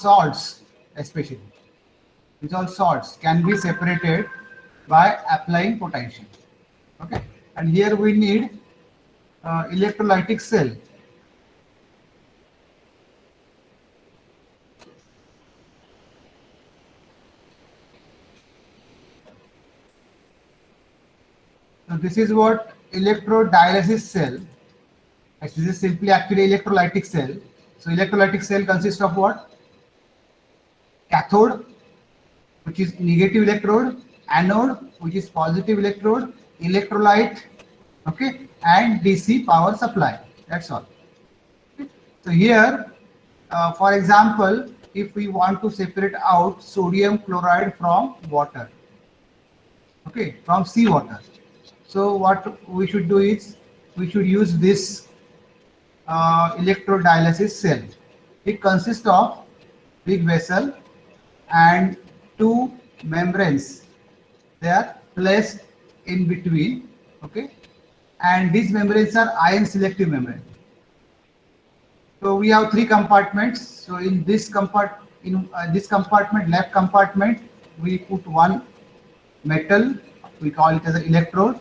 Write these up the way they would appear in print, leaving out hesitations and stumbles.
salts especially. Dissolved salts can be separated by applying potassium. Okay, and here we need electrolytic cell. So this is what electrodialysis cell. This is simply actually electrolytic cell. So electrolytic cell consists of what? Cathode, which is negative electrode, anode, which is positive electrode, electrolyte, okay, and DC power supply. That's all. Okay. So here, for example, if we want to separate out sodium chloride from water, okay, from seawater, so what we should do is we should use this electrodialysis cell. It consists of big vessel and two membranes. They are placed in between, okay, and these membranes are ion selective membrane. So we have three compartments. So in this compartment, left compartment, we put one metal, we call it as an electrode,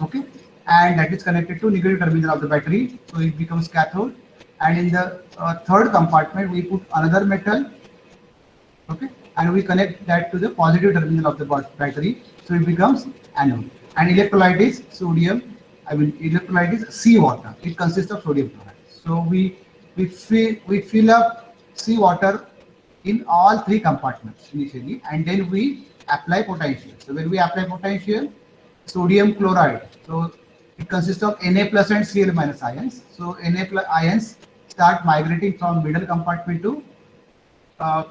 okay, and that is connected to negative terminal of the battery, so it becomes cathode. And in the third compartment, we put another metal, okay, and we connect that to the positive terminal of the battery, so it becomes anode. And electrolyte is sodium, electrolyte is seawater. It consists of sodium chloride. So we fill up seawater in all three compartments initially, and then we apply potential. So when we apply potential, sodium chloride, so it consists of Na plus and Cl minus ions. So Na plus ions start migrating from middle compartment to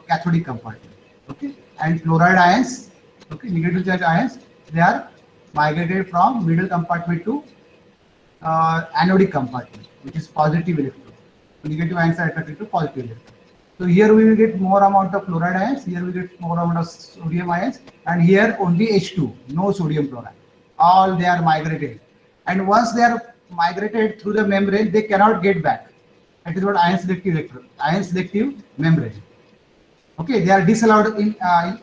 cathodic compartment, okay, and chloride ions, okay, negative charge ions, they are migrated from middle compartment to anodic compartment, which is positive electron. So negative ions are attracted to positive electron. So here we will get more amount of chloride ions, here we get more amount of sodium ions, and here only H2, no sodium chloride. All they are migrated, and once they are migrated through the membrane, they cannot get back. That is what ion selective membrane. Okay, they are disallowed in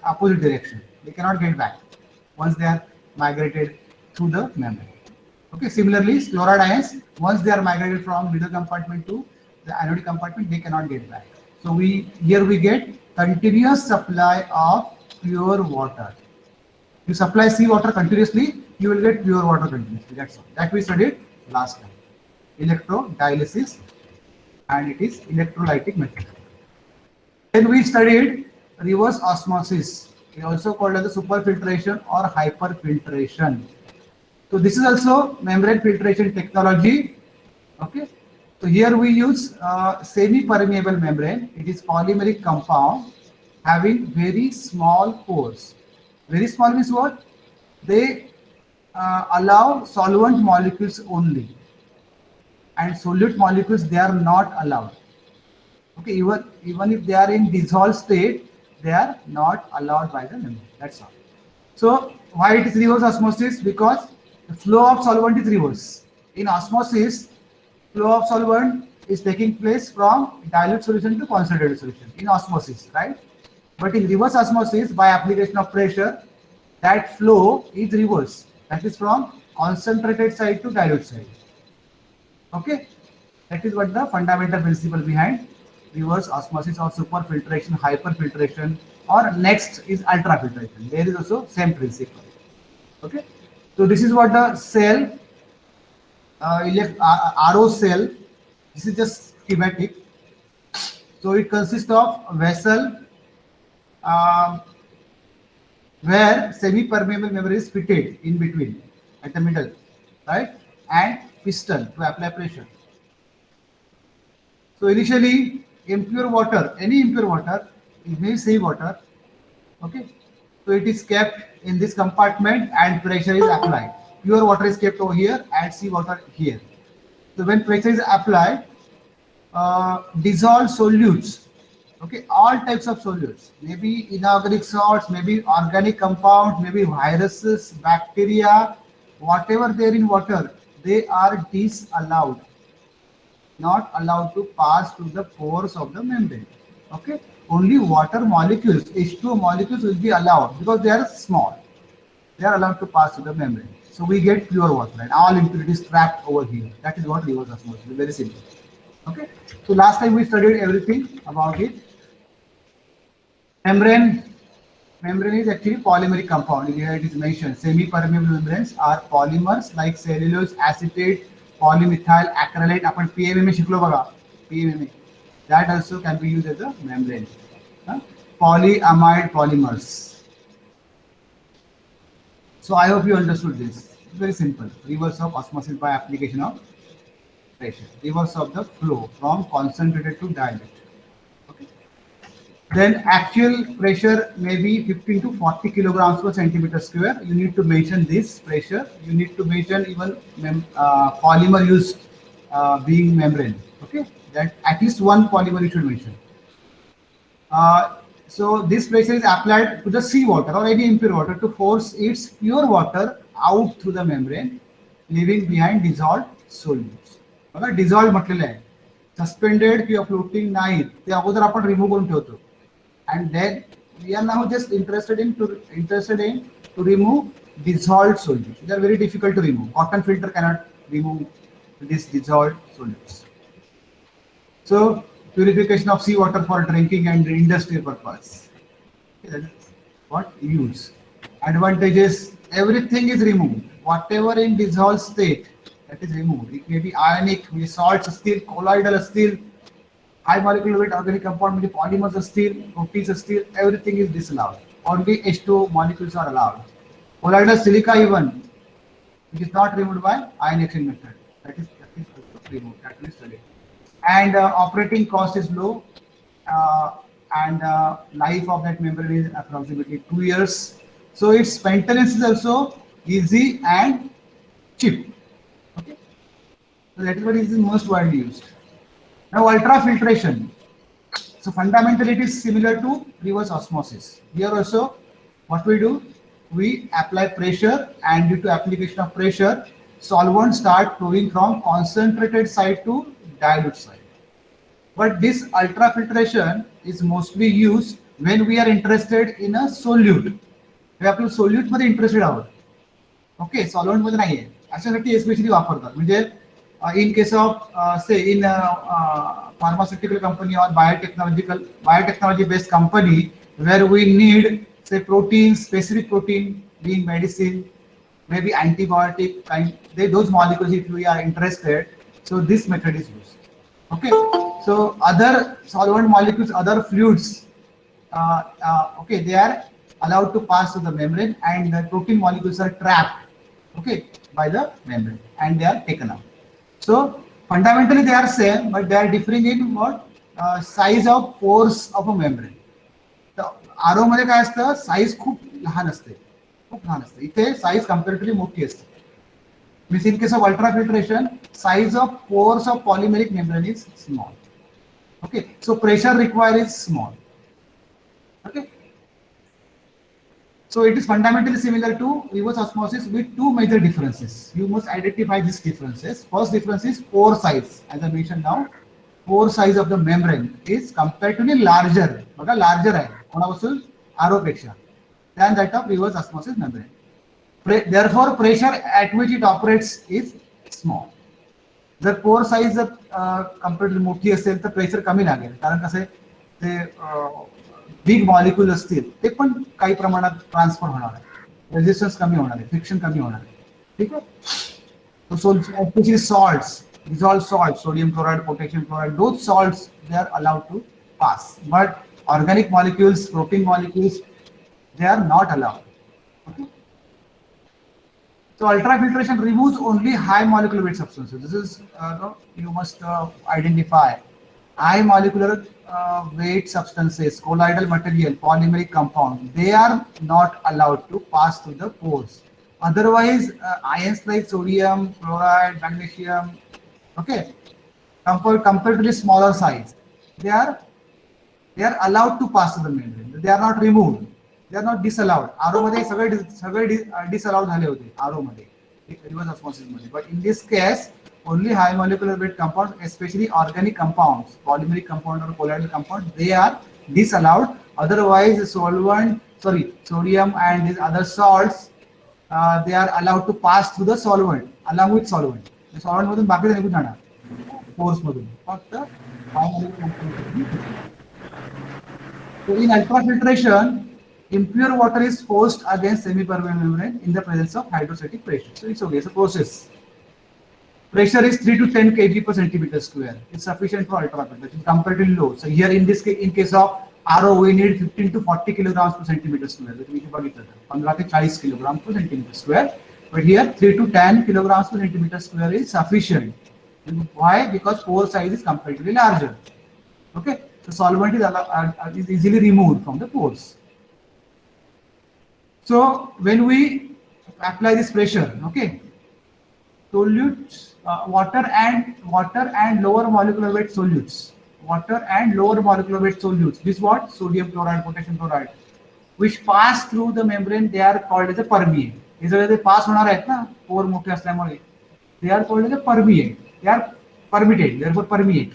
opposite direction. They cannot get back once they are migrated through the membrane. Okay, similarly, chloride ions, once they are migrated from middle compartment to the anodic compartment, they cannot get back. So here we get continuous supply of pure water. You supply seawater continuously, you will get pure water continuously. That's all. That we studied last time. Electrodialysis, and it is electrolytic method. Then we studied reverse osmosis, also called as the superfiltration or hyperfiltration. So this is also membrane filtration technology. Okay. So here we use semi-permeable membrane. It is polymeric compound having very small pores. Very small means what? They allow solvent molecules only, and solute molecules they are not allowed. Okay, even if they are in dissolved state, they are not allowed by the membrane. That's all. So why it is reverse osmosis? Because the flow of solvent is reverse. In osmosis, flow of solvent is taking place from dilute solution to concentrated solution in osmosis, right? But in reverse osmosis, by application of pressure, that flow is reverse. That is from concentrated side to dilute side. Okay, that is what the fundamental principle behind reverse osmosis or superfiltration, hyperfiltration, or next is ultrafiltration. There is also same principle. Okay, so this is what the cell, RO cell. This is just schematic. So it consists of a vessel where semi-permeable membrane is fitted in between at the middle, right? And piston to apply pressure. So initially, impure water, any impure water, it may say water, okay? So it is kept in this compartment and pressure is applied. Pure water is kept over here and seawater here. So when pressure is applied, dissolved solutes, okay, all types of solutes, maybe inorganic salts, maybe organic compounds, maybe viruses, bacteria, whatever there in water, they are disallowed, not allowed to pass through the pores of the membrane. Okay, only water molecules, H2O molecules will be allowed because they are small. They are allowed to pass through the membrane. So we get pure water and all impurities trapped over here. That is what reverse osmosis is. Very simple. Okay. So last time we studied everything about it. Membrane is actually polymeric compound. Here it is mentioned. Semi-permeable membranes are polymers like cellulose, acetate, polymethyl acrylate. आपण PMMA शिकलो बघा. PMMA. That also can be used as a membrane. Polyamide polymers. So I hope you understood this. It's very simple. Reverse of osmosis by application of pressure. Reverse of the flow from concentrated to dilute. Okay. Then actual pressure may be 15 to 40 kilograms per centimeter square. You need to mention this pressure. You need to mention even polymer used being membrane. Okay, that at least one polymer you should mention. So this pressure is applied to the seawater or any impure water to force its pure water out through the membrane, leaving behind dissolved solutes. बघा dissolved म्हटलेलं आहे. Suspended किंवा floating नाहीत ते अगोदर आपण remove करून ठेवतो. And then we are now just interested in to remove dissolved solutes. They are very difficult to remove. Cotton filter cannot remove these dissolved solutes. So purification of seawater for drinking and industrial purpose. That is what use. Advantages: everything is removed. Whatever in dissolved state, that is removed. It may be ionic, may salts still, colloidal still, high molecular weight organic compound, may polymers still, proteins still, everything is disallowed. Only H2O molecules are allowed. Colloidal silica even, which is not removed by ionization method. That is removed. That is studied. And operating cost is low, and life of that membrane is approximately 2 years. So its maintenance is also easy and cheap. Okay, so that is what is most widely used. Now ultrafiltration. So fundamentally it is similar to reverse osmosis. Here also what we do, we apply pressure, and due to application of pressure, solvents start flowing from concentrated side to dilute side. But this ultrafiltration is mostly used when we are interested in a solute. We are solute मध्ये interested आहोत. Okay, solvent मध्ये नाहीये. अशासाठी especially वापरतात. म्हणजे in case of say in pharmaceutical company or biotechnology based company where we need say protein, specific protein being medicine, maybe antibiotic kind, those molecules if we are interested, so this method is used. Okay, so other solvent molecules, other fluids, okay, they are allowed to pass through the membrane, and the protein molecules are trapped, okay, by the membrane, and they are taken out. So fundamentally they are same, but they are differing in what size of pores of a membrane. तर आरो मध्ये काय असतं, size खूप लहान असते, इथे size comparatively मोठी असते. Means in case of ultrafiltration, size of pores of polymeric membrane is small. Okay, so pressure required is small. Okay, so it is fundamentally similar to reverse osmosis with two major differences. You must identify these differences. First difference is pore size. As I mentioned now, pore size of the membrane is comparatively larger. बघा larger आहे कोणापासून, आरो पेक्षा, than that of reverse osmosis membrane. Therefore, pressure at which it operates is small. जर pore size जर comparatively मोठी असेल तर pressure कमी लागेल, कारण कसं आहे ते बिग मॉलिक्यूल असतील ते पण काही प्रमाणात ट्रान्सफर होणार आहे, रेजिस्टन्स कमी होणार आहे, फ्रिक्शन कमी होणार आहे. ठीक आहे. सो especially salts, dissolved salts, sodium chloride, potassium chloride, those salts they are allowed to pass, but organic molecules, protein molecules, they are not allowed. Okay. So ultrafiltration removes only high molecular weight substances. This is you must identify high molecular weight substances, colloidal material, polymeric compound. They are not allowed to pass through the pores. Otherwise, ions like sodium, chloride, magnesium, okay, comparatively smaller size, they are allowed to pass through the membrane. They are not removed. They are not disallowed. आरो मध्ये सगळे disallowed झाले होते आरो मध्ये, reverse osmosis मध्ये. But in this case, only high molecular weight compounds, especially organic compounds, polymeric compound or colloidal compound, they are disallowed. Otherwise, the solvent, sorry, sodium and these other salts, they are allowed to pass through the solvent along with solvent. The solvent मधून बाकी निघून जाणार pores मधून फक्त so in ultrafiltration, impure water is forced against semi-permeable membrane in the presence of hydrostatic pressure. So it's okay, it's a process. Pressure is 3 to 10 kg per centimeter square. It's sufficient for ultrafiltration. It's comparatively low. So here in this case, in case of RO, we need 15 to 40 kilograms per centimeter square. That means 15 to 40 kilograms per centimeter square. But here 3 to 10 kilograms per centimeter square is sufficient. Why? Because pore size is comparatively larger. Okay, the solvent is easily removed from the pores. So when we apply this pressure, okay, solutes, water and lower molecular weight solutes, this what? Sodium chloride, potassium chloride, which pass through the membrane, they are called as a permeate. हे सगळे ते पास होणार आहेत ना पोर मोठे असल्यामुळे, they are called as a permeate. They are permitted, therefore permeate.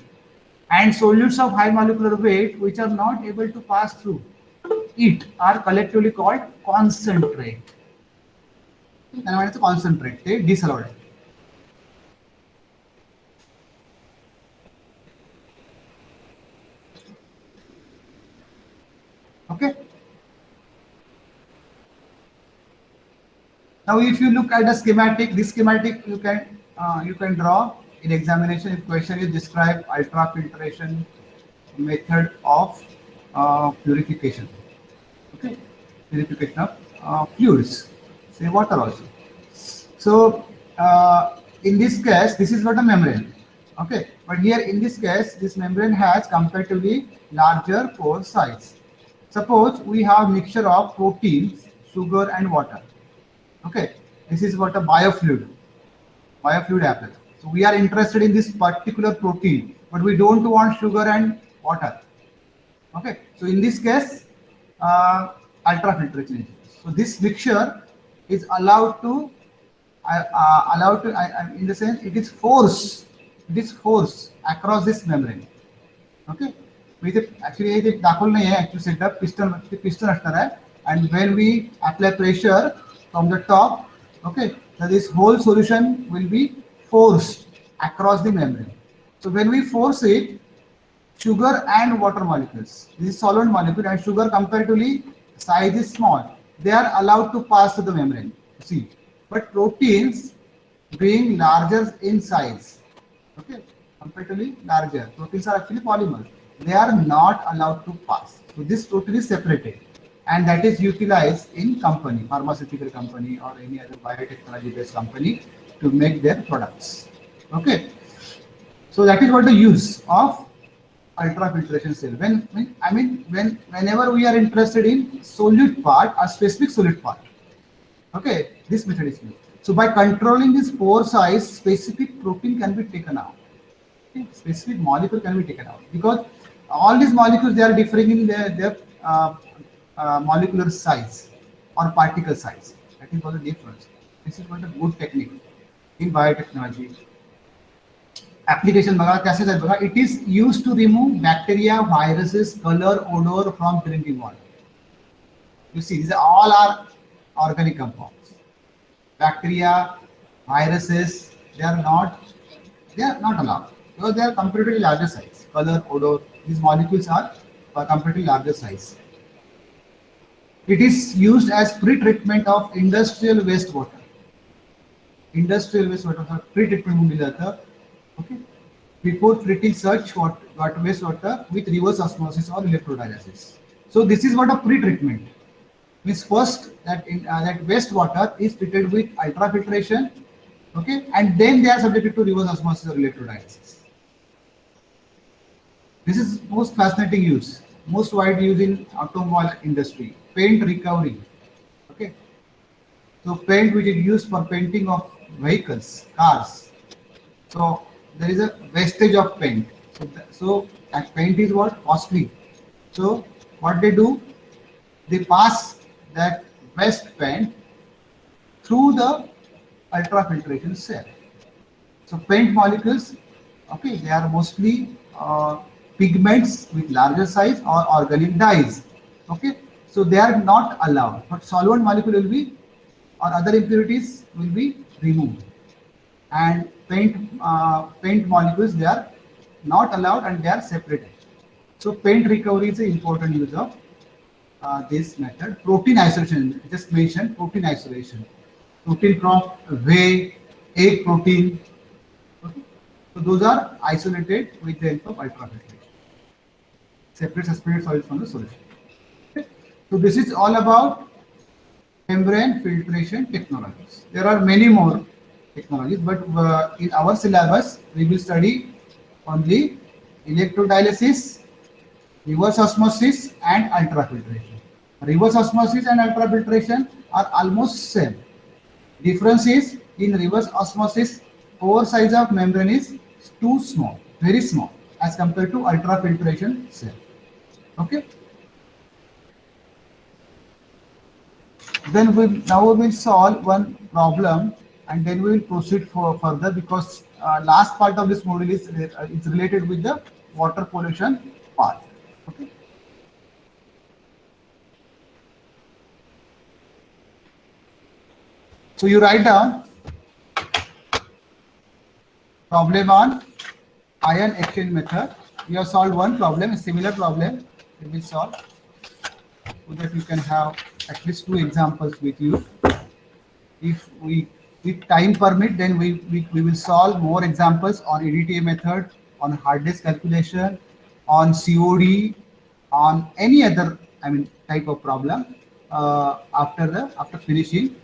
And solutes of high molecular weight which are not able to pass through it are collectively called concentrate. त्यांना म्हणायचं concentrate, ते disallowed आहे. Okay. Now, if you look at the schematic, this schematic you can draw in examination. If question is describe ultrafiltration method of purification. Okay, purification of fluids, say water also. So in this case, this is not a membrane. Okay, but here in this case, this membrane has comparatively larger pore size. Suppose we have mixture of proteins, sugar, and water. Okay, this is what a biofluid happens. So we are interested in this particular protein, but we don't want sugar and water. Okay, so in this case, ultrafiltration. So this mixture is allowed to in the sense it is force across this membrane. Okay, actually it दाखवलं नाही आहे actual setup, piston असणार आहे, and when we apply pressure from the top, okay, so this whole solution will be forced across the membrane. So when we force it, sugar and water molecules, this is solvent molecule, and sugar comparatively size is small, they are allowed to pass through the membrane. See, but proteins being larger in size, okay, comparatively larger, proteins are actually polymers, they are not allowed to pass. So this protein is separated, and that is utilized in company, pharmaceutical company or any other biotechnology based company to make their products. Okay, so that is what the use of ultrafiltration cell. Whenever we are interested in solute part, a specific solute part, okay, this method is used. So by controlling this pore size, specific protein can be taken out. Okay? Specific molecule can be taken out, because all these molecules, they are differing in their molecular size or particle size. That is what the difference. This is what a good technique in biotechnology. Application बघा कैसे जात बघा. It is used to remove bacteria, viruses, color, odor from drinking water. You see, these all are organic compounds. Bacteria, viruses, they are not allowed because they are comparatively larger size. Color, odor, these molecules are comparatively larger size. It is used as pre-treatment of industrial wastewater. Industrial wastewater pre-treatment म्हणून दिलं जातं. Okay, before treating such wastewater with reverse osmosis or electrodialysis. So this is what a pre-treatment means. First, that wastewater is treated with ultrafiltration, okay, and then they are subjected to reverse osmosis or electrodialysis. This is most fascinating use, most widely used in automobile industry. Paint recovery. Okay, so paint which is used for painting of vehicles, cars. So there is a wastage of paint. So that paint is what? Costly. So what they do, they pass that waste paint through the ultrafiltration cell. So paint molecules, okay, they are mostly pigments with larger size or organic dyes. Okay, so they are not allowed, but solvent molecule will be, or other impurities will be removed, and paint molecules, they are not allowed and they are separated. So paint recovery is an important use of this method. Protein isolation, just mentioned protein isolation. Protein from whey, egg protein. Okay. So those are isolated with the help of ultrafiltration. Separate suspended solids from the solution. Okay. So this is all about membrane filtration technologies. There are many more technologies, but in our syllabus we will study only electrodialysis, reverse osmosis and ultrafiltration. Reverse osmosis and ultrafiltration are almost same. Difference is in reverse osmosis, pore size of membrane is too small, very small as compared to ultrafiltration cell. Okay. Then now we will solve one problem and then we will proceed for further, because last part of this module is related with the water pollution part. Okay. So you write down problem on ion exchange method. We have solved one problem, a similar problem we will solve, so that you can have at least 2 examples with you. If time permit, then we will solve more examples on EDTA method, on hardness calculation, on COD, on any other, I mean, type of problem after finishing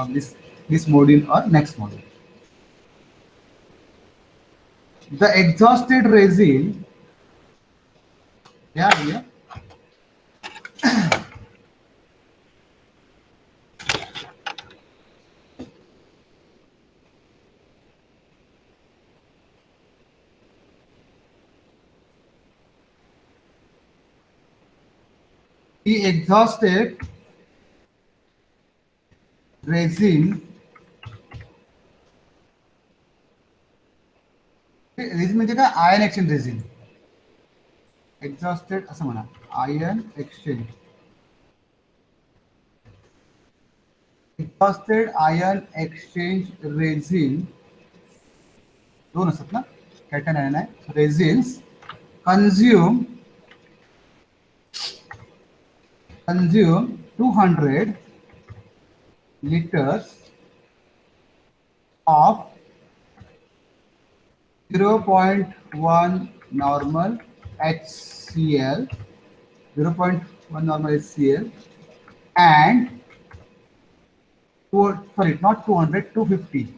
this module or next module. The exhausted resin, yeah. The exhausted resin, resin म्हणजे काय, ion exchange resin. Exhausted असं म्हणा, ion exchange. Exhausted ion exchange resin, दोन असतात ना, cotton ion आहे, resins consume 200 liters of 0.1 normal HCl, 0.1 normal HCl, and sorry, not 200, 250.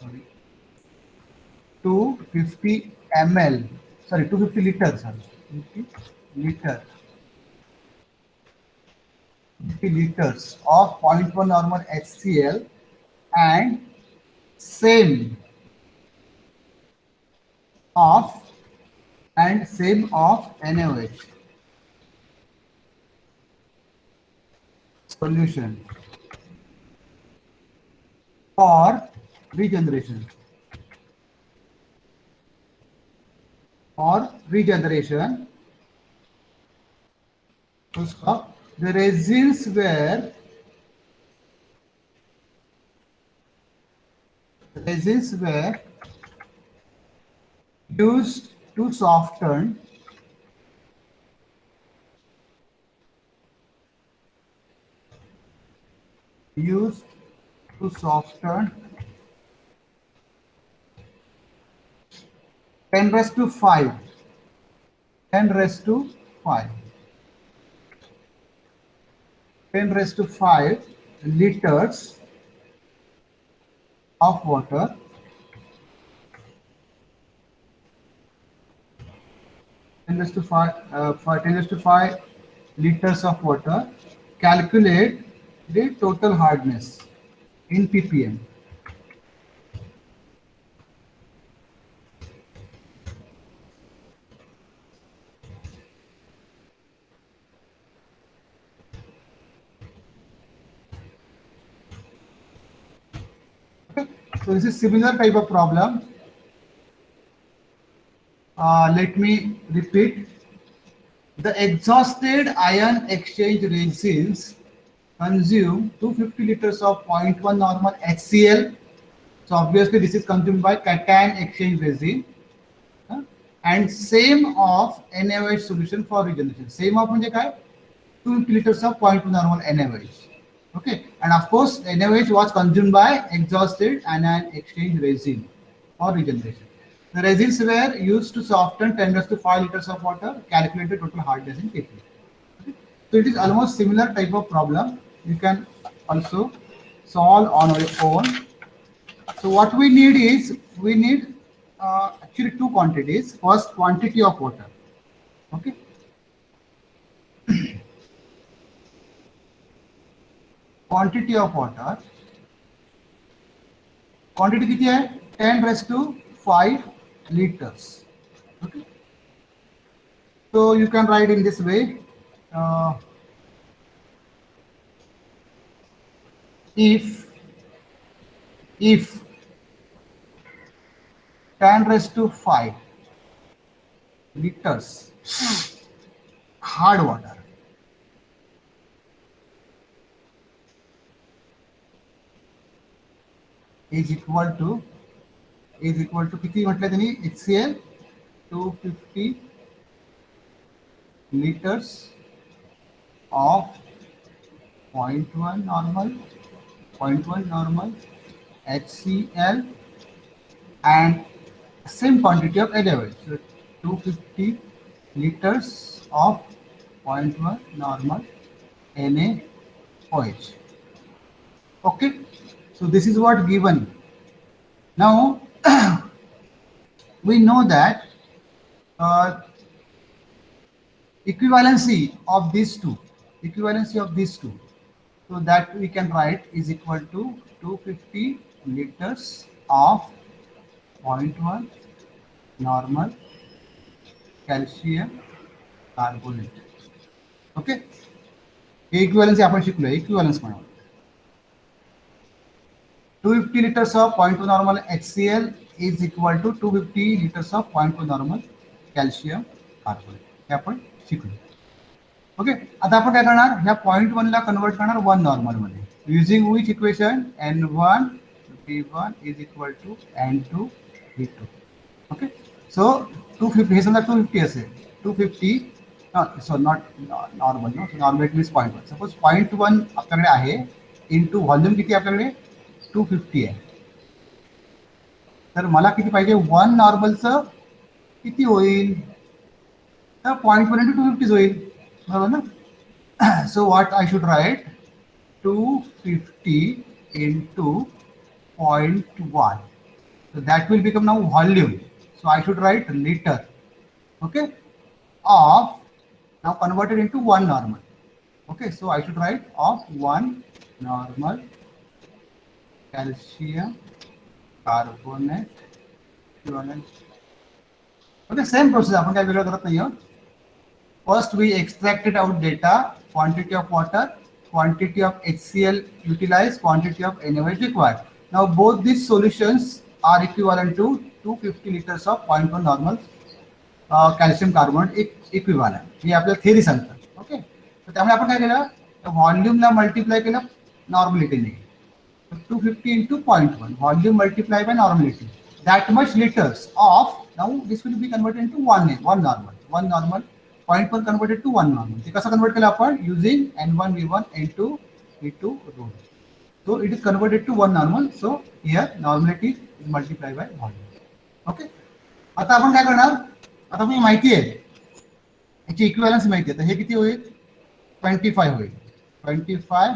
Sorry, 250 ml. Sorry, 250 liters. Sorry, 50 liters of 0.1 normal HCl and same of NaOH solution for regeneration. So stop. The resins were used to soften ten raised to 5 liters of water ten raised to 5 liters of water. Calculate the total hardness in ppm. So this is similar type of problem let me repeat. The exhausted ion exchange resins consume 250 liters of 0.1 normal HCl. So obviously this is consumed by cation exchange resin. And same of NaOH solution for regeneration. Same of म्हणजे काय? 250 liters of 0.2 normal NaOH. Okay, and of course NaOH was consumed by exhausted anion exchange resin for regeneration. The resins were used to soften 10⁵ liters of water. Calculate the total hardness in kg. Okay. So it is almost similar type of problem. You can also solve on your own. So what we need is actually two quantities. First, quantity of water. Okay. Quantity of water. Quantity किती है? 10⁵ liters. Okay. So you can write in this way. If 10⁵ liters hard water is equal to किती म्हटलं त्यांनी HCl 250 liters of 0.1 normal HCl and same quantity of NaOH. So 250 liters of 0.1 normal NaOH. Okay, so this is what given. Now we know that equivalency of these two, so that we can write is equal to 250 liters of 0.1 normal calcium carbonate. Okay, equivalency आपण शिकलो. Equivalence म्हणून 250 liters of 0.2 normal HCl is equal to 250 liters of 0.2 normal calcium carbonate. हे आपण शिकलो. Okay, आता आपण काय करणार? ह्या 0.1 ला कन्वर्ट करणार 1 नॉर्मल मध्ये. Using which equation? N1 V1 is equal to N2 V2. Okay, so 250 हे समजा 250 असेल. 250 so not normal. No, normal it means 0.1. Suppose 0.1 आपल्याकडे आहे इंटू व्हॉल्यूम किती आपल्याकडे 250 आहे. तर मला किती पाहिजे? 1 नॉर्मलचं किती होईल? तर 0.1 into 250 होईल, बरोबर ना? So what I should write? 250 into 0.1. So that will become now volume. So I should write liter. Okay, of now converted into 1 normal. Okay, so I should write of 1 normal calcium carbonate equivalent. Okay, same process. आपण काय वेगळं करत नाही आहोत. First we extracted out data, quantity of water, quantity of HCl utilized, quantity of NaOH required. Now both these solutions are equivalent to 250 liters of 0.1 normal calcium carbonate equivalent. हे आपल्याला theory सांगतात. Okay, तर त्यामुळे आपण काय केलं? व्हॉल्यूमला multiply केलं नॉर्मलिटीने. 250 into 0.1, volume multiplied by normality. That much liters of, now this will be converted into one normal. 0.1 converted to 1 normal. ते कसं कन्वर्ट केलं आपण? Using N1 V1 N2 V2 rule. So it is converted to 1 normal. So here normality is multiplied by volume. Okay. आता आपण काय करणार? आता तुम्ही माहिती आहे याची इक्विव्हॅलन्स माहिती आहे. तर हे किती होईल? 25 होईल. 25.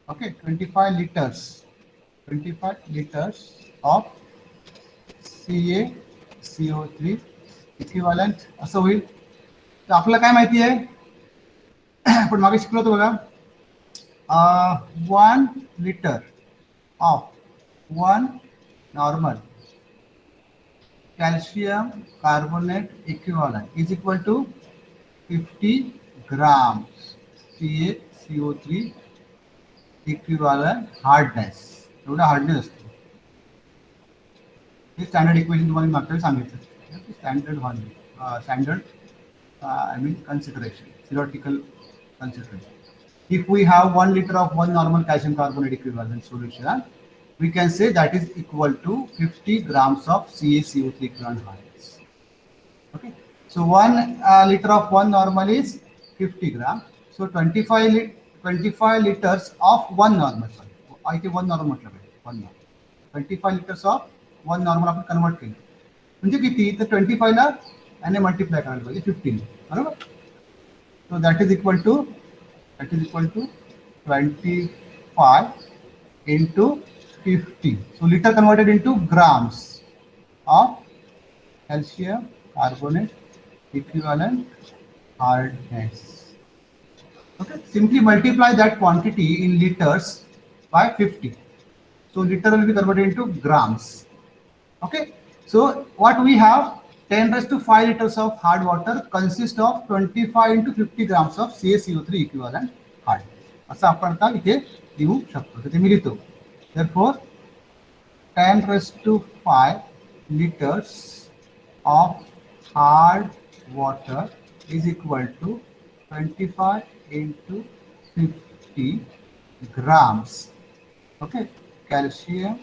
Okay, 25 liters of CaCO3 equivalent असं होईल. तर आपल्याला काय माहिती आहे? आपण मागे शिकलो होतो बघा. 1 liter of 1 normal calcium carbonate equivalent is equal to 50 grams CaCO3 equivalent hardness. एवढा हार्डनेस असतो. हे स्टँडर्ड इक्वेशन तुम्हाला मागच्या सांगितलं. standard one, standard, I mean consideration, theoretical consideration. If we have 1 liter of one normal calcium carbonate equivalent solution, we can say that is equal to 50 grams of CaCO3 equivalent ions. Okay, so 1 liter of one normal is 50 gram. So 25 liters of one normal. Sorry, I think one normal मतलब है, one normal. 25 liters of one normal आपण convert केलं म्हणजे किती तर 25 ला याने multiply करायला पाहिजे 15 बरोबर. So that is equal to 25 into 50. So liter converted into grams of calcium carbonate equivalent hardness. Okay, simply multiply that quantity in liters by 50. So liter will be converted into grams. Okay, so what we have, 10 raised to 5 liters of hard water consist of 25 into 50 grams of CaCO3 equivalent hard. असं आपण आता इथे लिहू शकतो. तर ते मी लिहितो. Therefore 10 raised to 5 liters of hard water is equal to 25 into 50 grams. Okay, calcium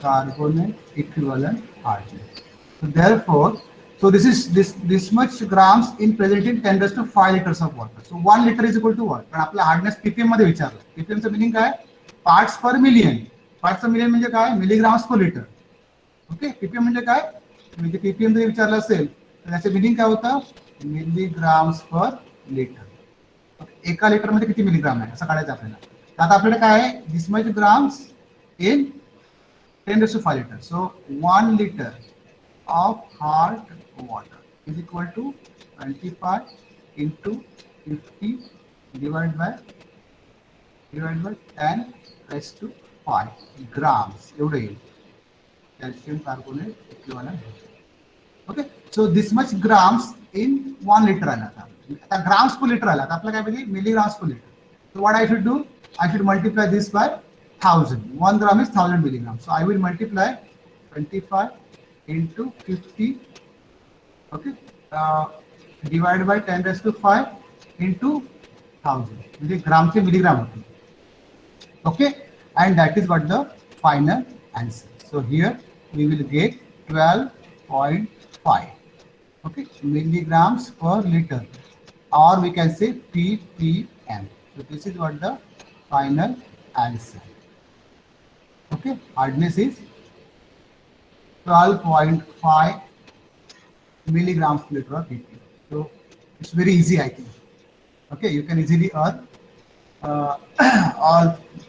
carbonate equivalent hardness. So therefore, so this much grams in present in 10 raised to 5 liters of water. So 1 liter is equal to what? पण आपला hardness ppm मध्ये विचारलं. ppm चं meaning काय? Parts पर million. Parts पर million म्हणजे काय? Milligrams per litre. Okay, ppm म्हणजे काय? म्हणजे ppm जर विचारलं असेल तर त्याचं मीनिंग काय होतं? Milligrams per litre. एका लिटर मध्ये किती मिलीग्राम आहे असं काढायचं आपल्याला. तर आता आपल्याकडे काय आहे? This much grams in 10 raised to 5 liters. So 1 liter of hard water is equal to 25 into 50 divided by 10 raised to 5 grams. एवढं येईल calcium carbonate equivalent. Okay, so this much grams in 1 liter आला आता. आता grams per liter आला. आता आपल्याला काय पाहिजे? milligrams per liter. So what I should do? I should multiply this by 1000. 1 gram is 1000 milligrams. So I will multiply 25 into 50. Okay, divided by 10 raised to 5 into 1000. म्हणजे ग्राम चे मिलीग्राम होते. Okay, and that is what the final answer. So here we will get 12.5. Okay, milligrams per liter, or we can say ppm. So this is what the final answer. Okay, hardness is 12.5 milligrams per liter of ppm. So it's very easy, I think. Okay, you can easily earn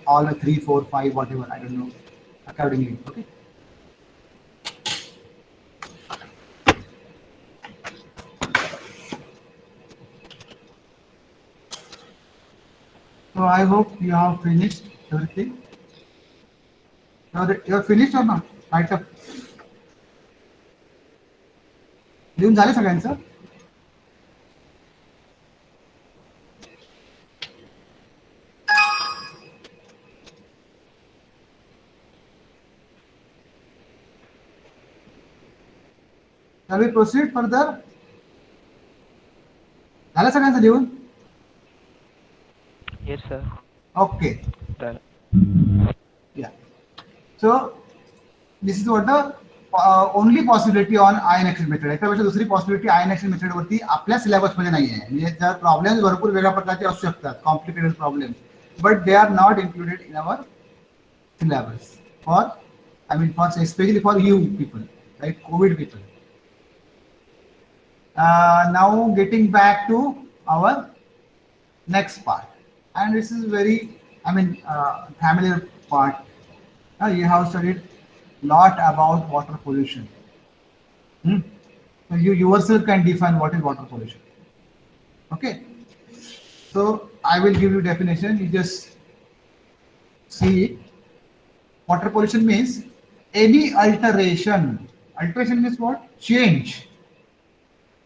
all 3, 4, 5, whatever, I don't know, accordingly. Okay. So I hope you have finished everything. You are finished or not? Right up. लिहून झाले सगळ्यांचं? Shall we proceed further? झालं सगळ्यांचं लिहून? Yes, sir. Okay. Done. Yeah. So this is what the only possibility on ion exchange method. याच्यापेक्षा दुसरी possibility ion exchange method वरती आपल्या सिलेबस मध्ये नाही आहे. म्हणजे जर प्रॉब्लेम्स भरपूर वेगळ्या प्रकारचे असू शकतात, complicated problems, but they are not included in our syllabus for, I mean, for especially for you people, right? COVID people. Now getting back to our next part, and this is very, I mean, familiar part. You have studied lot about water pollution. So you yourself can define what is water pollution. Okay, so I will give you definition. You just see it. Water pollution means any alteration. Alteration means what? Change.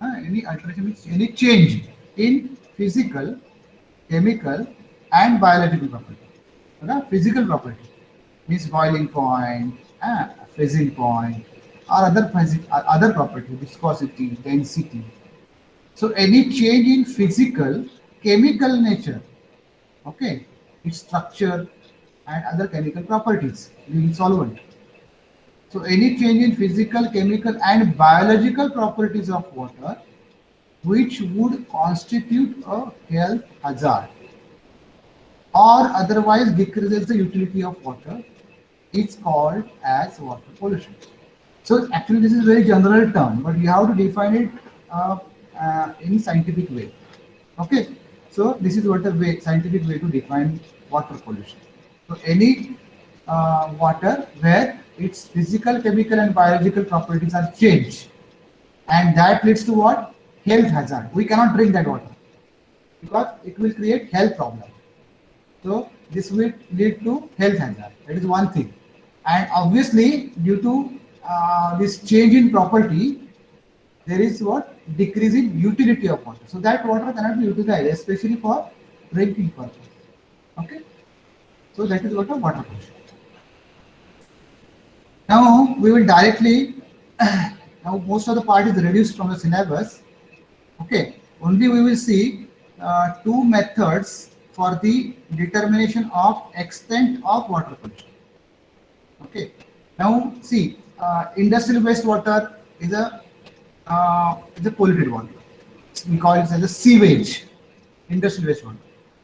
Any alteration means any change in physical, chemical and biological property. Okay? Physical property means boiling point, freezing point, or other property, viscosity, density. So any change in physical, chemical nature, okay, its structure and other chemical properties in solvent. So any change in physical, chemical and biological properties of water which would constitute a health hazard or otherwise decreases the utility of water is called as water pollution. So actually this is a very general term, but you have to define it in scientific way. Okay, so this is what the scientific way to define water pollution. So any water where its physical, chemical and biological properties are changed, and that leads to what? Health hazard. We cannot drink that water because it will create health problem. So this will lead to health hazard. That is one thing. And obviously due to this change in property, there is what? Decrease in utility of water. So that water cannot be utilized, especially for drinking purpose. Okay. So that is what a water pollution. Now we will directly, now most of the part is reduced from the syllabus. Okay. Only we will see two methods for the determination of extent of water pollution. Okay. Now see, industrial wastewater is a polluted water. We call it as a sewage, industrial wastewater.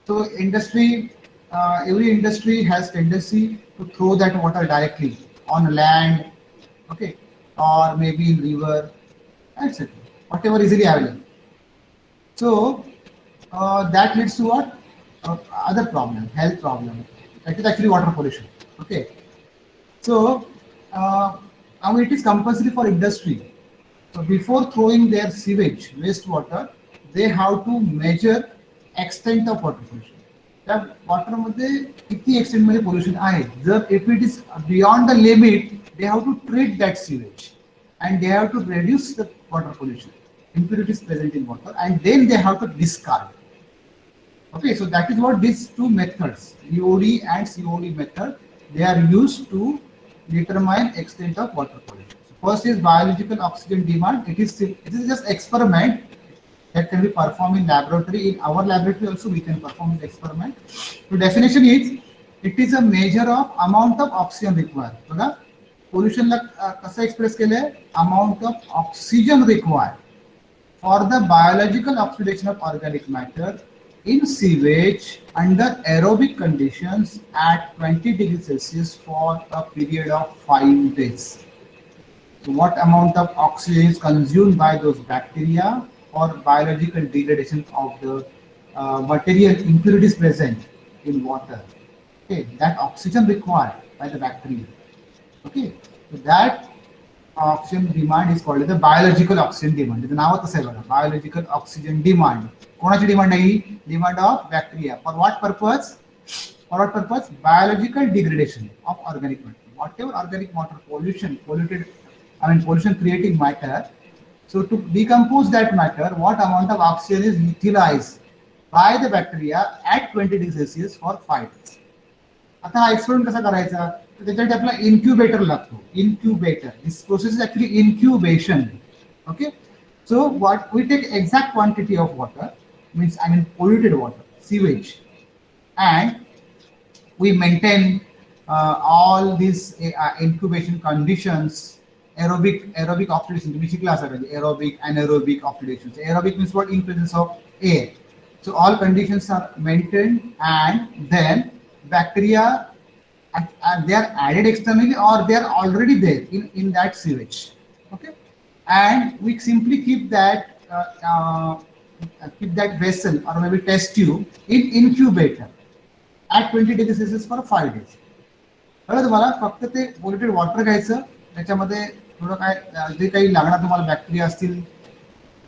So industry, every industry has tendency to throw that water directly on land, okay, or maybe in river, etc. Whatever easily available. So that leads to what? Other problem, health problem. That is actually water pollution. Okay. So now it is compulsory for industry. So before throwing their sewage, wastewater, they have to measure extent of water pollution. त्या water मध्ये किती extent मध्ये pollution आहे. जर if it is beyond the limit, they have to treat that sewage and they have to reduce the water pollution, impurities present in water, and then they have to discard. Okay, so that is what these two methods, EOD and COD method, they are used to determine extent of water pollution. So first is biological oxygen demand. It is just experiment that can be performed in laboratory. In our laboratory also we can perform the experiment. So definition is, it is a measure of amount of oxygen required. बघा pollution ला कसं express केलंय, amount of oxygen required for the biological oxidation of organic matter in sewage under aerobic conditions at 20 degrees Celsius for a period of 5 days. So what amount of oxygen is consumed by those bacteria or biological degradation of the material impurities present in water. Okay, that oxygen required by the bacteria. Okay, so that oxygen demand is called the biological oxygen demand. The नाव कसं आहे बघा, biological oxygen demand. कोणाची demand आहे? Demand of bacteria. For what purpose? For what purpose? Biological degradation of organic matter. Whatever organic matter pollution creating matter. So to decompose that matter, what amount of oxygen is utilized by the bacteria at 20 degrees Celsius for 5 days. आता हा experiment कसा करायचा? तर त्याच्यासाठी आपला incubator लागतो. Incubator. This process is actually incubation. Okay. So what we take exact quantity of water, means polluted water, sewage, and we maintain all these incubation conditions. Aerobic oxidation, which class are aerobic, anaerobic oxidation. So aerobic means what? In presence of air. So all conditions are maintained, and then bacteria, they are added externally or they are already there in that sewage. Okay, and we simply keep that vessel or maybe test tube in incubator at 20 degrees Celsius for 5 days. तर तुम्हाला फक्त ते polluted water घ्यायचं, त्याच्यामध्ये थोडं काय जे काही लागणार तुम्हाला बॅक्टेरिया असतील,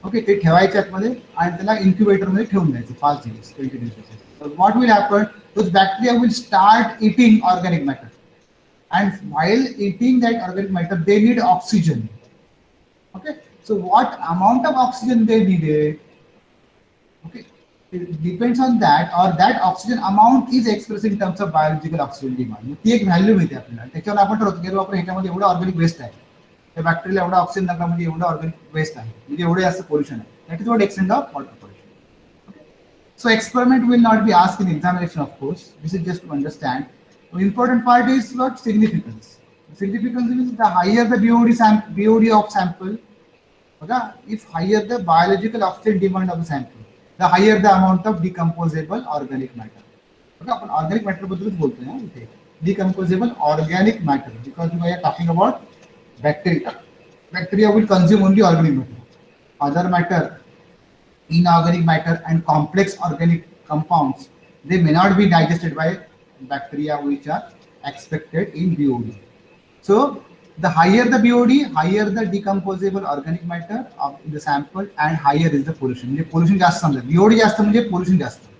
ओके, ते ठेवायचे आतमध्ये आणि त्याला इन्क्युबेटर मध्ये ठेवून द्यायचे 5 दिवस, 20 दिवस. So what will happen? Those bacteria will start eating organic matter, and while eating that organic matter, they need oxygen. Okay, so what amount of oxygen they needed? Okay, it depends on that, or that oxygen amount is expressed in terms of biological oxygen demand. ती एक value मिळते आपल्याला. त्याच्यावर आपण ठरवतो की बाबा ह्याच्यामध्ये एवढं ऑर्गॅनिक वेस्ट आहे, त्या बॅक्टेरियाला एवढा ऑक्सिजन नका म्हणजे एवढं ऑर्गॅनिक वेस्ट आहे, म्हणजे एवढे जास्त पोल्युशन आहे. That is what extent of water pollution. So experiment will not be asked in examination, of course. This is just to understand. The important part is what significance. Significance means the higher the BOD of sample, okay? If higher the biological oxygen demand of the sample, the higher the amount of decomposable organic matter. Okay, आपण organic matter बद्दलच बोलतोय ना इथे. Decomposable organic matter, because we are talking about bacteria. Bacteria will consume only organic matter. Other matter, inorganic matter and complex organic compounds, they may not be digested by bacteria which are expected in BOD. So the higher the BOD, higher the decomposable organic matter of the sample and higher is the pollution. म्हणजे pollution जास्त समजा, BOD जास्त म्हणजे pollution जास्त.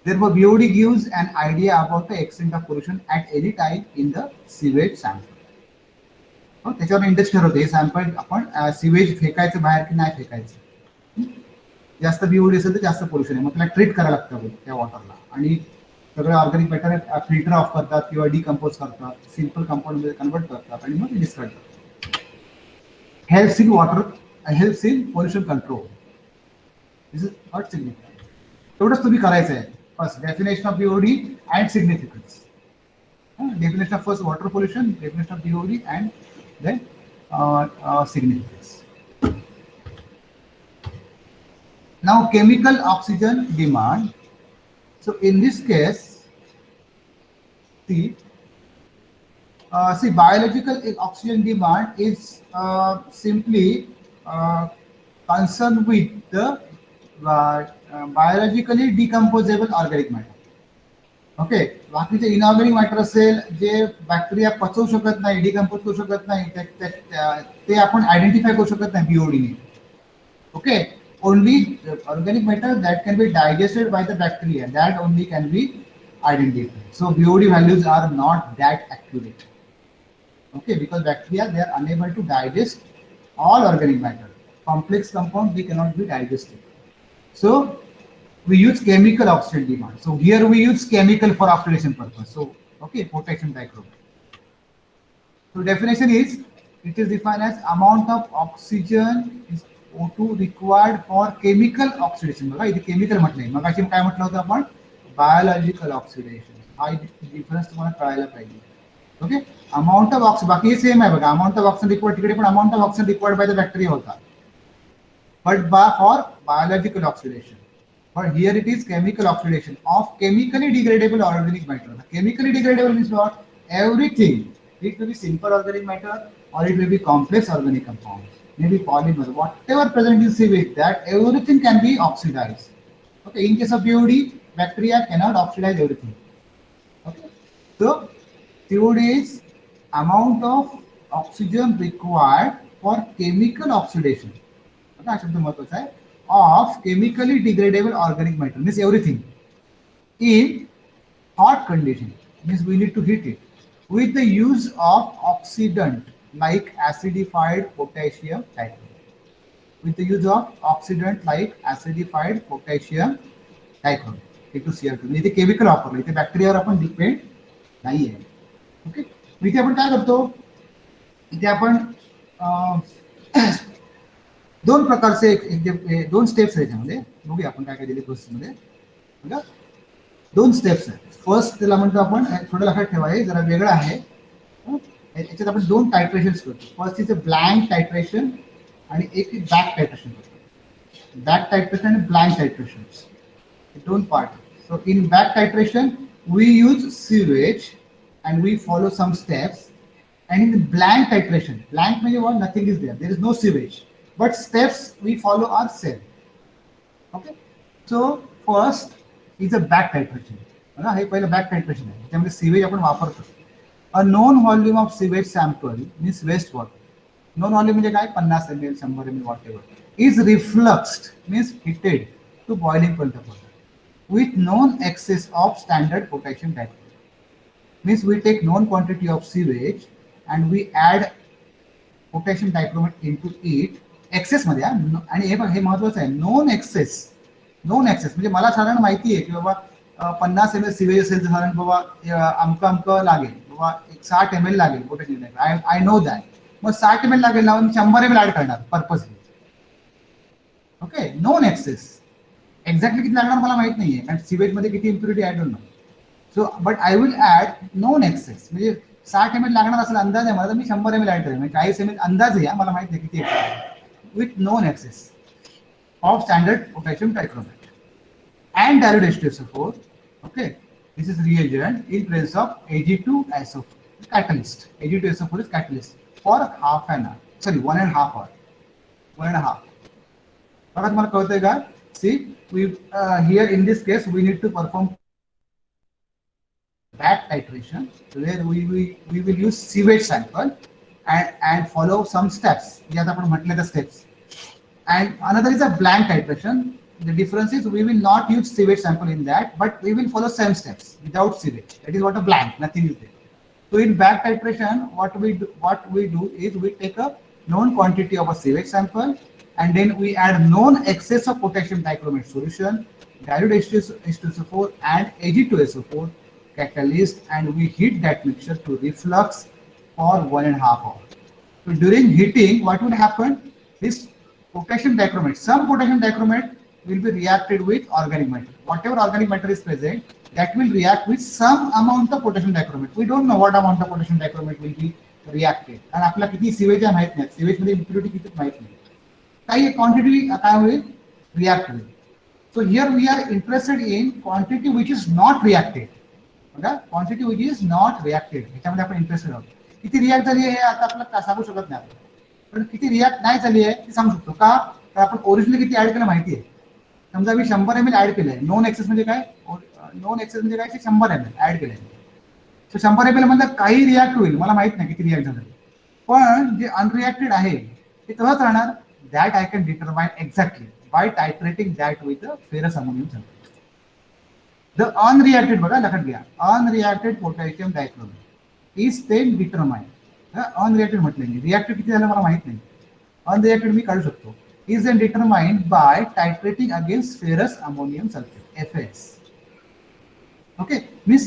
Therefore BOD gives an idea about the extent of pollution at any time in the sewage sample. त्याच्यावर index ठरवते हे sample आपण sewage फेकायचं बाहेर की नाही फेकायचं. जास्त BOD असेल तर जास्त पोल्युशन आहे, मग त्याला ट्रीट करायला लागतं त्या वॉटरला, आणि सगळे ऑर्गॅनिक मॅटर फिल्टर ऑफ करतात किंवा डिकम्पोज करतात, सिंपल कंपाऊंड मध्ये कन्वर्ट करतात आणि मग डिस्कार्ड करतात. Helps in water, helps in pollution control. This is not significant. तेवढंच तुम्ही करायचं आहे. First definition of BOD and significance. Definition of first water pollution, definition of BOD, and then significance. Now chemical oxygen demand. So in this case, see biological oxygen demand is simply concerned with the biologically decomposable organic matter. Okay, बाकीचे inorganic matter असेल जे bacteria पचवू शकत नाही, decompose करू शकत नाही, ते आपण आयडेंटिफाय करू शकत नाही BOD-ने. Okay, only organic matter that can be digested by the bacteria, that only can be identified. So BOD values are not that accurate. Okay, because bacteria, they are unable to digest all organic matter. Complex compounds, they cannot be digested. So we use chemical oxygen demand. So here we use chemical for oxidation purpose. So okay, potassium dichromate. So definition is, it is defined as amount of oxygen is O2 required for chemical oxidation. बघा इथे chemical म्हटलंय, मग अशी काय म्हटलं होतं आपण, biological oxidation. हा difference तुम्हाला कळायला पाहिजे. ओके, अमाउंट ऑफ ऑक्सिजन बाकी हे सेम आहे बघा, अमाउंट ऑफ ऑक्सिजन रिक्वायर्ड तिकडे पण amount of oxygen required by the bacteria होता, but for biological oxidation. But here it is chemical oxidation of chemically degradable organic matter. Chemically degradable means what? Everything. It will be simple organic matter or it will be complex organic compounds, maybe polymer, whatever present in sewage, that everything can be oxidized. Okay, in case of BOD, bacteria cannot oxidize everything. Okay, so BOD is amount of oxygen required for chemical oxidation. Okay, हा शब्द महत्वाचा आहे. Of chemically degradable organic matter means everything in hot condition, means we need to heat it with the use of oxidant like acidified potassium dichromate. With the use of oxidant like acidified potassium dichromate, K2Cl2. इथे chemical वापरलं, इथे बॅक्टेरियावर आपण depend नाही आहे. Okay, इथे आपण काय करतो, इथे आपण दोन प्रकारचे दोन स्टेप्स आहेत त्यामध्ये. बघूया आपण काय काय दिले प्रोसेसमध्ये. बघा, दोन स्टेप्स आहेत. फर्स्ट त्याला म्हणतो आपण, थोडं लक्षात ठेवा हे जरा वेगळं आहे. याच्यात आपण दोन टायट्रेशन करतो. फर्स्ट इज ब्लँक टायट्रेशन आणि एक बॅक टायट्रेशन करतो. बॅक टायट्रेशन आणि ब्लँक टायट्रेशन, दोन part. So in back titration we use sewage and we follow some steps. And in blank titration, blank म्हणजे what, nothing is there, there is no sewage, but steps we follow are same. Okay, so first is a back titration. हे पहिलं back titration आहे, त्यामध्ये sewage आपण वापरतो. A known volume of sewage sample means waste water. Known volume म्हणजे काय, 50 ml 100 ml whatever, is refluxed means heated to boiling point of water with known excess of standard potassium dichromate. Means we take known quantity of sewage and we add potassium dichromate into it excess मध्ये. आणि हे महत्वाचं आहे, known access. Known excess म्हणजे मला साधारण माहिती आहे की बाबा 50 ml सिवेज असेल तर साधारण बाबा अमकं लागेल, बाबा 60 ml लागेल potassium dichromate. I know that. मग 60 ml लागेल ना, 100 ml ऍड करणार purposely. Okay, known excess. Exactly किती लागणार मला माहित नाहीये, कारण सिवेज मध्ये किती इम्प्युरिटी ऍड होणार. So but I will add known excess. म्हणजे 60 ml लागणार असेल अंदाज आहे मला, तर मी 100 ml ऍड करेन. म्हणजे 40 ml अंदाज आहे, मला माहित नाही किती excess. With known excess of standard potassium dichromate and dilute H2SO4. Okay, this is reagent in presence of Ag2SO4, catalyst. Ag2SO4 is catalyst for half an hour. Sorry, 1.5 hour. 1.5. बघा तुम्हाला कळतंय का? See, we here in this case we need to perform back titration where we will use sewage sample and follow some steps. यात आपण म्हटले the steps. And another is a blank titration. The difference is we will not use sewage sample in that, but we will follow same steps without sewage. That is what a blank, nothing is there. So in back titration, what we do is we take a known quantity of a sewage sample, and then we add known excess of potassium dichromate solution, dilute H2SO4 and Ag2SO4 catalyst, and we heat that mixture to reflux for 1.5 hours. So during heating, what will happen? This potassium dichromate, some potassium dichromate will be reacted with organic matter. Whatever organic matter is present, that will react with some amount of potassium dichromate. We don't know what amount of potassium dichromate will be reacted. And आपला किती sewage आहे माहित नाही, sewage मध्ये impurity किती माहित नाही, काही क्वांटिटी काय होईल, रिॲक्ट होईल. So here we are interested in quantity which is not reacted. बघा, quantity which is not reacted, ह्याच्यामध्ये आपण इंटरेस्टेड आहोत. किती रिॲक्ट झाली आहे आता आपल्याला सांगू शकत नाही, पण किती रिॲक्ट नाही झाली आहे ते सांगू शकतो का, तर आपण ओरिजिनली किती ऍड केलं माहिती आहे. समजा मी 100 ml ऍड केलंय. नॉन एक्सेस म्हणजे काय, नॉन एक्सेस म्हणजे काय, 100 ml ऍड केलंय. तर 100 ml मधलं काही रिॲक्ट होईल, मला माहित नाही किती रिॲक्ट झालं, पण जे अनरिॲक्टेड आहे ते तसंच राहणार. That I can determine exactly by titrating that with ferrous ammonium sulphate. The unreacted, बघा लक्षात घ्या, unreacted potassium dichromate is then determine. Unreacted म्हटलं नाही, रिॲक्टेड किती झालं मला माहित नाही, अनरिॲक्टेड मी काढू शकतो. Is then determined by titrating against ferrous ammonium sulphate, FAS. Okay, means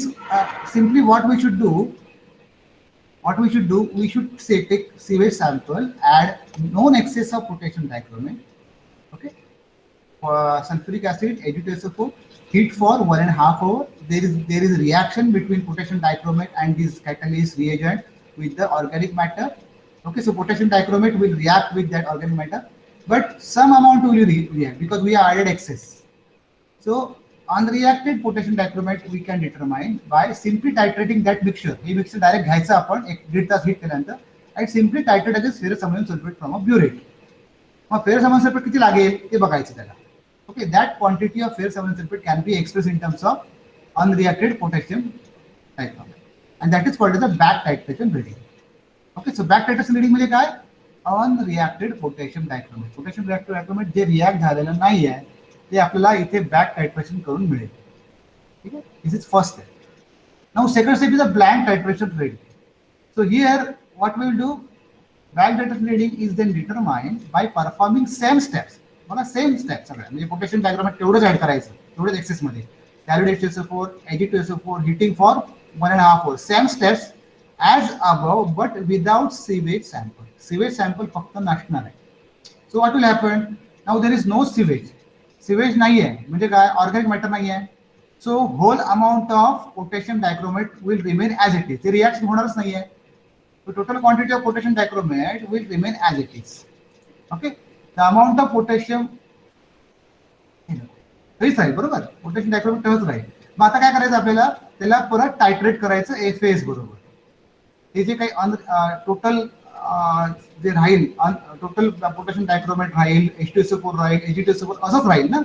simply what we should do, we should say take sewage sample, add known excess of potassium dichromate, okay, sulfuric acid, Ag2SO4, heat for 1.5 hour. There is reaction between potassium dichromate and this catalyst reagent with the organic matter. Okay, so potassium dichromate will react with that organic matter, but some amount will react because we have added excess. So unreacted potassium dichromate we can determine by simply titrating that mixture. हे mixer direct घ्यायचं आपण 1-1.5 तास heat केल्यानंतर, आणि simply titrate against ferrous ammonium sulphate from a burette. मग ferrous ammonium sulphate किती लागेल ते बघायचं त्याला. Okay, that quantity of ferrous ammonium sulphate can be express in terms of unreacted potassium dichromate, and that is called as a back titration reading. Okay, so back titration reading म्हणजे काय, unreacted potassium dichromate. Potassium dichromate जे react झालेलं नाही आहे ते आपल्याला इथे back टायट्रेशन करून मिळेल. ठीक आहे, this is first step. Now second step is a blank titration reading. So here what we will do, back titration reading is then determined by performing same steps. बघा, सेम स्टेप सगळ्या, म्हणजे potassium dichromate तेवढंच add करायचं, तेवढंच access मध्ये. dilute H2SO4, Ag2SO4, heating for 1.5 hours. Same steps as above but without sewage sample. Sewage sample फक्त नसणार आहे. So what will happen? Now there is no sewage. Sewage नाही आहे म्हणजे काय, ऑर्गॅनिक मॅटर नाही आहे. So whole amount of potassium dichromate will remain as it is. ते रिॲक्शन होणारच नाही आहे. So total quantity of potassium dichromate will remain as it is. Okay, the amount of potassium हेच राहील, बरोबर, पोटॅशियम डायक्रोमेट तेच राहील. मग आता काय करायचं आपल्याला, त्याला परत टायट्रेट करायचं FAS बरोबर. हे जे काही टोटल जे राहील, टोटल पोटॅशियम डायक्रोमेट राहील, H2SO4 राहील, Ag2SO4 असंच राहील ना,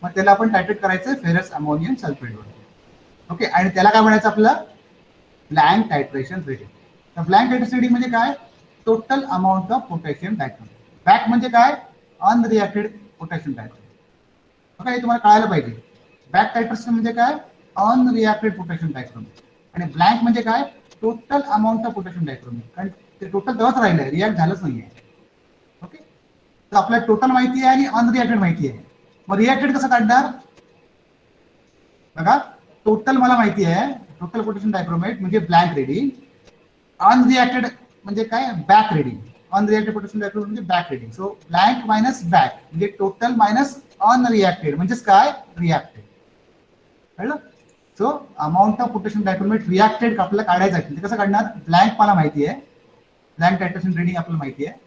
मग त्याला आपण टायट्रेट करायचं फेरस अमोनियम सल्फेट बरोबर. ओके, आणि त्याला काय म्हणायचं आपल्याला, ब्लँक टायट्रेशन रिडिंग. तर ब्लँक टायट्रेशन रिडिंग म्हणजे काय, total amount of potassium dichromate. Back म्हणजे काय, अनरिएक्टेड पोटॅशियम डायक्रोमेट. ओके, हे तुम्हाला कळायला पाहिजे. बॅक टायट्रेशन म्हणजे काय, अनरिएक्टेड पोटॅशियम डायक्रोमेट, आणि ब्लँक म्हणजे काय, total amount of potassium dichromate. कारण ते टोटल तेव्हाच राहिलंय, रिॲक्ट झालंच नाहीये. ओके, तर आपल्याला टोटल माहिती आहे आणि अनरिएक्टेड माहिती आहे. मग रिॲक्टेड कसं काढणार, बघा, टोटल मला माहिती आहे, टोटल पोटॅशियम डायक्रोमेट म्हणजे ब्लँक रिडिंग. अनरिएक्टेड म्हणजे काय back reading, unreacted potassium dichromate म्हणजे back reading. So blank minus back म्हणजे टोटल मायनस अनरिएक्टेड म्हणजेच काय रिएक्टेड. कळलं? So amount of potassium dichromate reacted आपल्याला काढायचं आहे. कसं काढणार? ब्लँक मला माहिती आहे, ब्लँक टायट्रेशन रीडिंग आपल्याला माहिती आहे.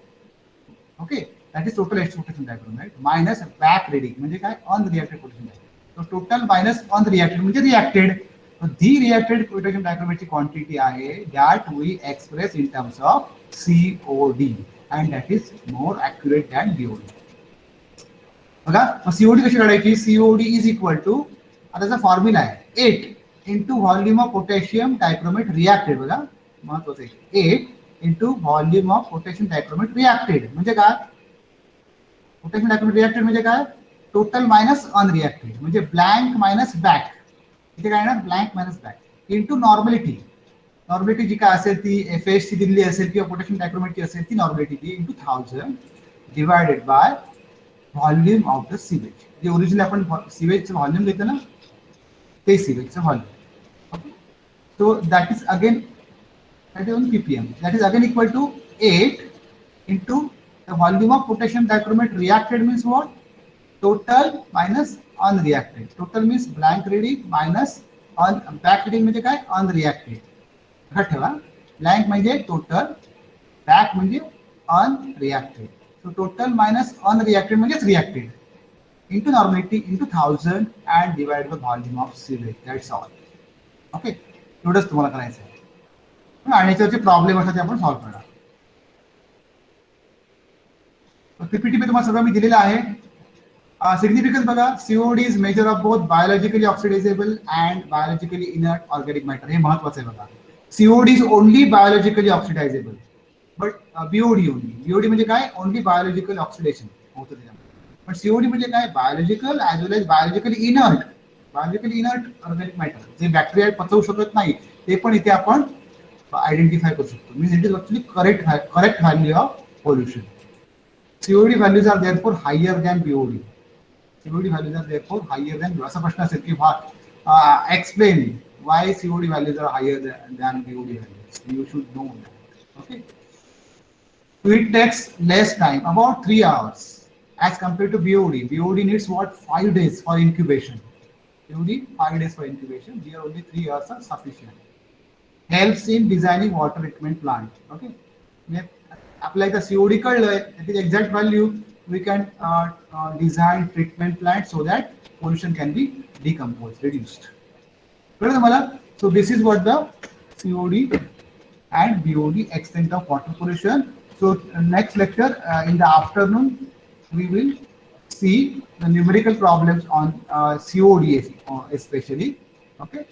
Okay, that is total extra potassium dichromate minus back reading म्हणजे काय unreacted potassium dichromate. So total minus unreacted म्हणजे रिएक्टेड. दी रिएक्टेड पोटॅशियम डायक्रोमेटची क्वांटिटी आहे that we express in terms of COD and that is more accurate than BOD. बघा मग COD कशी काढायची? COD is equal to, आता त्याचा formula आहे 8 into volume of potassium dichromate reacted. बघा महत्वाचं आहे, 8 into volume of potassium dichromate reacted म्हणजे काय? पोटॅशियम डायक्रोमेट रिएक्टेड म्हणजे काय? टोटल मायनस अनरिएक्टेड म्हणजे ब्लँक मायनस बॅक. इथे काय ना blank minus back into normality. Normality जी काय असेल ती FAS ची दिलेली असेल किंवा पोटॅशियम डायक्रोमेटची असेल ती नॉर्मलिटी ती into 1000 divided by volume of the sewage. जे ओरिजिनल आपण सिवेजचं व्हॉल्यूम घेतो ना ते सिवेजचं volume. Okay, so that is again that is on ppm, that is again equal to 8 into the volume of potassium dichromate reacted means what? Total minus unreacted. Total means blank reading minus back reading म्हणजे काय? Unreacted. लक्षात ठेवा, blank म्हणजे total, back म्हणजे unreacted. So total minus unreacted म्हणजेच reacted into normality into 1000 and divided by volume of sewage. That's all. Okay, एवढंच तुम्हाला करायचं आहे आणि याच्यावरचे प्रॉब्लेम असतात ते आपण सॉल्व्ह करणार. PPT में तुम्हाला सगळं मी दिलेलं आहे. सिग्निफिकन्स बघा, COD is major of both biologically oxidizable and biologically inert organic matter. हे महत्वाचं आहे बघा. COD is only biologically oxidizable but BOD only. BOD म्हणजे काय? ओनली बायोलॉजिकल ऑक्सिडेशन होतं त्याच्यामध्ये. पण COD म्हणजे काय? Biological as well as biologically inert. Biologically inert organic matter जे बॅक्टेरिया पचवू शकत नाही ते पण इथे आपण आयडेंटिफाय करू शकतो. Means it is actually correct value of pollution. COD values are therefore higher than BOD. COD values are therefore higher than BOD. असा प्रश्न असेल की explain why COD values are higher than BOD values. You should know that. Okay. So it takes less time, about 3 hours, as compared to BOD. BOD needs what? 5 days for incubation. BOD 5 days for incubation. Here only 3 hours are sufficient. Helps in designing water treatment plant. Okay. आपल्याला COD कळलंय, त्याची exact value we can design treatment plant so that pollution can be decompose reduced. कळलं तुम्हाला? So this is what the COD and BOD extent of water pollution. So next lecture in the afternoon we will see the numerical problems on COD especially. Okay.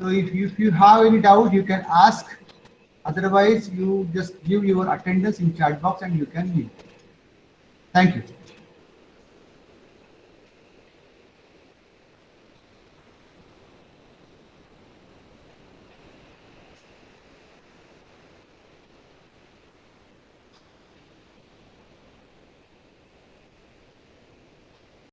So if you have any doubt, you can ask. Otherwise, you just give your attendance in chat box and you can leave. Thank you.